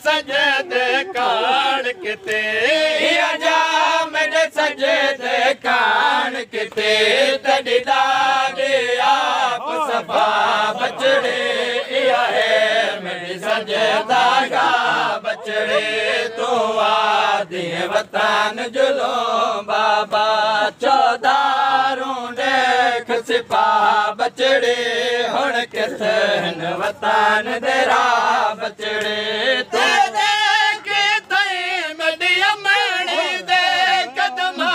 सजदे कान किते आजा मेरे सजदे कान किते तड़ी दादे आप सफा बचड़े या है मेरी सजदा गा बचड़े तो आदि वतन जुलो बाबा चौदारों देख सिपा बचड़े हुण किथन वतन देरा बचड़े तो देख तई मडी अमणी दे कदमा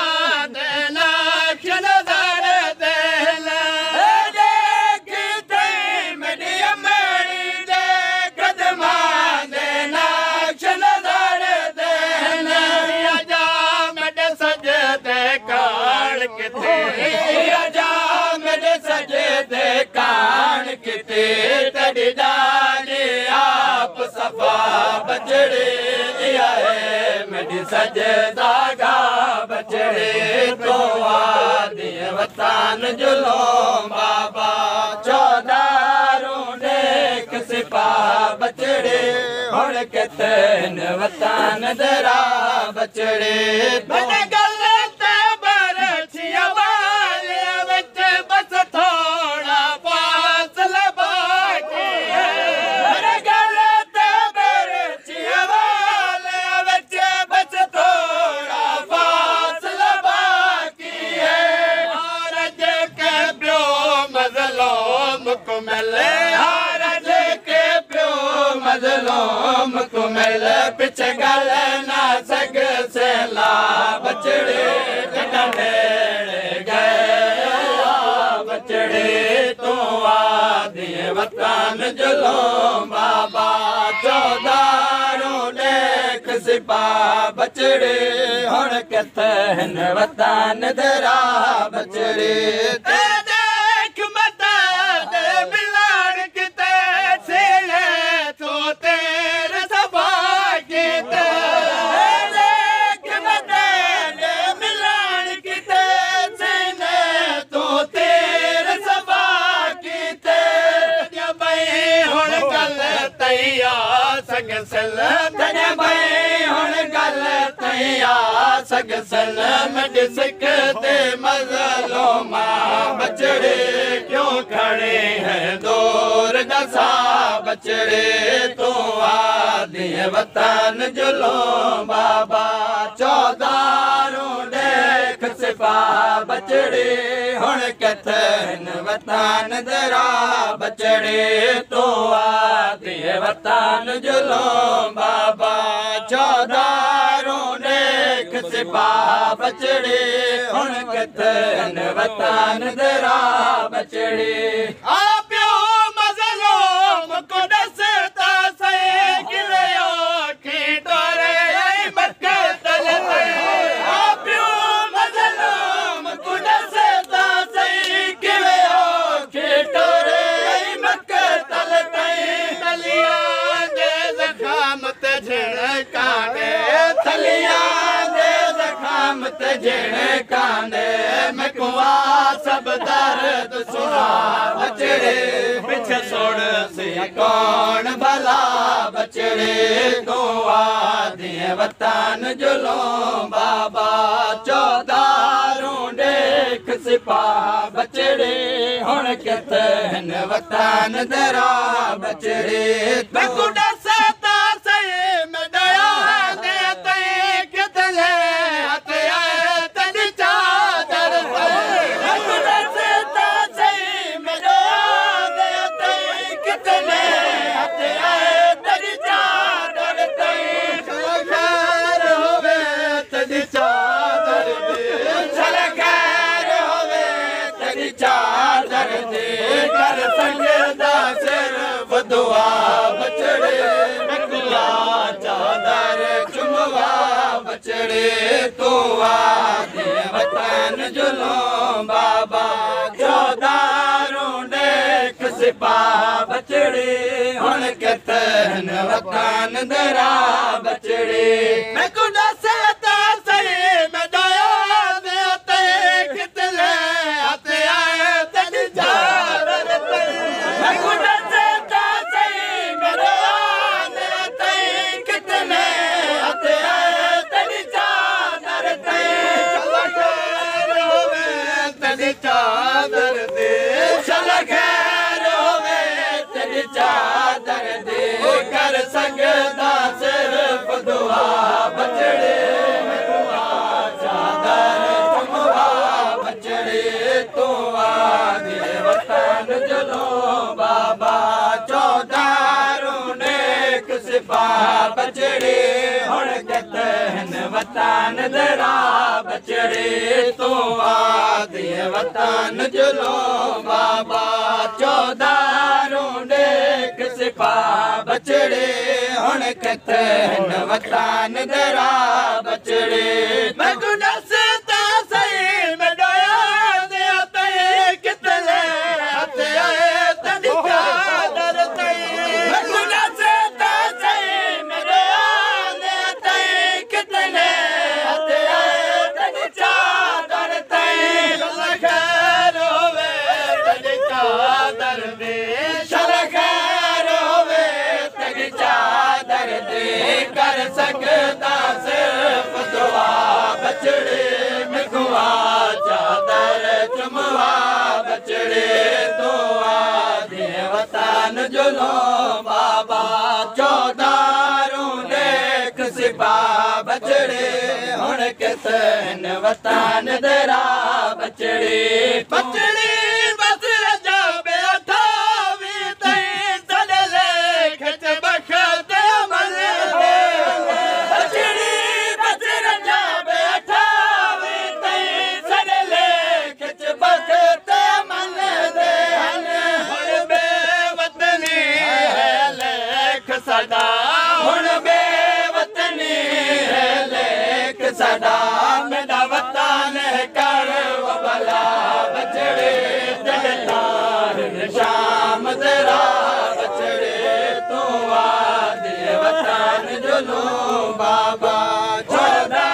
दे नाक्ष नजर दे देख तई मडी अमणी दे कदमा दे नाक्ष नजर दे आजा मेरे सजदे कान किते आजा मेरे सजदे कान किते तड़ी दादे आप सफा बचड़े आए मेरी सजदा गा बचड़े तो आदि वतन जुलो बाबा चौदारों देख सिपा बचड़े हुण किथन वतन दरा बचड़े बने गल ते बरछिया वाले विच बस थोड़ा फासला बाकी है बने गल ते बरछिया वाले विच बस थोड़ा फासला बाकी है हारज के प्यो मजलूम को मिले हारज के प्यो मजलूम को मिले पिछे गल ना सग से ला बचड़े जगने गए बचड़े तो आदि वतन जुलो बाबा चौदारों देख सिपा बचड़े हुण किथन वतन दरा बचड़े ते देख मता दे बिलाड़ किते सीने तो तेरे सभा किते देख मता दे बिलाड़ किते सीने तो तेरे सभा किते या भाई हुण गल तैया सग सल तने भाई हुण गल तैया सग सल मड सिखते मजलूमा बचड़े क्यों खड़े हैं दूर दसा बचड़े तो आदि वतन जुलो बाबा चौदारों देख सिपा बचड़े हुण किथन वतन दरा बचड़े तो आदि वतन जुलो बाबा चौदारों देख सिपा बचड़े हुण किथन वतन दरा बचड़े आप्यो मजलूम को दसता से गिरयो की डोरे आई मक्तल तई आप्यो मजलूम को दसता से गिरयो की डोरे आई मक्तल तई तलिया दे जखाम ते झणकाने तलिया दे जखाम ते झणकाने मैं कुआ सब दर्द सुना बचड़े पिछे छोड़ से कौन भला बचड़े तो आदि वतन जुलो बाबा चौदारों देख सिपा बचड़े हुण किथन वतन दरा बचड़े मैं कुड़ा सता से मैं दया दे तई कितले हथ आए तड़ी चादर मैं कुड़ा सता से मैं दया दे तई कितले हथ आए तड़ी चादर तई खैर होवे तड़ी चादर दे चल खैर होवे तड़ी चादर दे कर संगदा सिर बदुआ बचड़े नकुआ चादर चुमवा बचड़े तो आदि वतन जुलो बाबा चौदारों देख सिपा बचड़े हुण किथन वतन दरा बचड़े मैं कुड़ा सहता सही मैं दया दे ते कितले हथ आए तड़ी चादर तई मैं कुड़ा सहता सही मैं दया दे ते बचड़े हुण किथे हिन वतन दरा बचड़े तू आदि वतन जुलो बाबा 14 रूंडेक सिपाह बचड़े हुण किथे हिन वतन दरा बचड़े मैं गुनस ता सही मैं डोया दे ते कितने हथ आए तनी चादर ते मैं गुनस ता सही मैं डोया दे ते कितने हथ आए तनी चादर ते खैर होवे तनी चादर दे शल खैर होवे तनी चादर दे कर सकता सिर्फ दुआ बचड़े मिखवा चादर चुमवा बचड़े दुआ दे वतन जुलो बाबा 14 रूंडेक सिपाह बचड़े हुण किथे हिन वतन दरा बचड़े बचड़े बस रजा बेठा वी तई सडले खच बखत अमल दे बचड़ी बस रजा बेठा वी तई सडले खच बखत अमल दे हुण बेवतनी है लेख सदा हुण बेवतनी है लेख सदा मेरा वतन कर वो भला बचड़े दिलदार शाम जरा बचड़े तू आदि वतन जुलो बाबा 14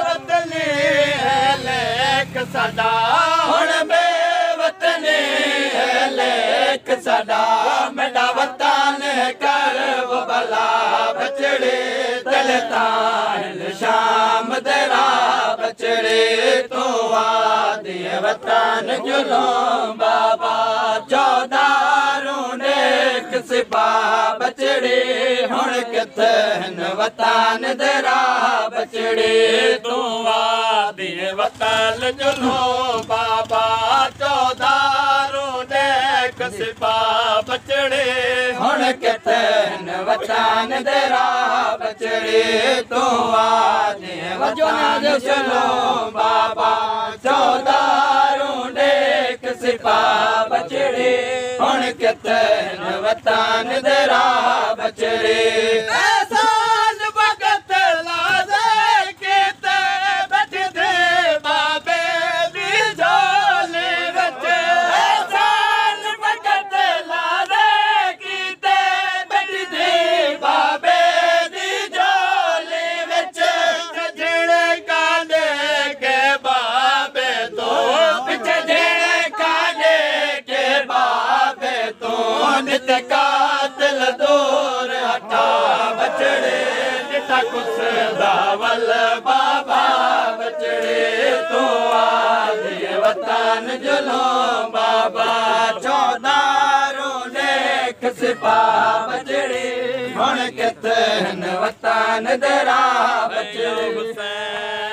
वतनी है लेख सदा हुण बेवतनी है लेख सदा मेरा वतन कर वो भला बचड़े दिलदार शाम जरा बचड़े तू आदि वतन जुलो बाबा 14 रूंडेक सिपाह बचड़े हुण किथे हिन वतन दरा बचड़े तू आदि वतन जुलो बाबा 14 रूंडेक सिपाह बचड़े हुण किथे हिन वतन दरा बचड़े तू आदि वतन जुलो बाबा 14 रूंडेक सिपाह बचड़े हुण किथे हिन वतन दरा बचड़े एहसान वक़्त लाज़े किथे बैठदे बाबे दी झोली विच एहसान वक़्त लाज़े किथे बैठदे बाबे दी झोली विच झड़े कांडे के बाबे तो पिछे झड़े कांडे के बाबे तो नित कातिल दूर हटा बचड़े निठा कुछ दावल बाबा बचड़े तू आदि वतन जुलो बाबा 14 रूंडेक सिपाह बचड़े हुण किथे हिन वतन दरा बचड़े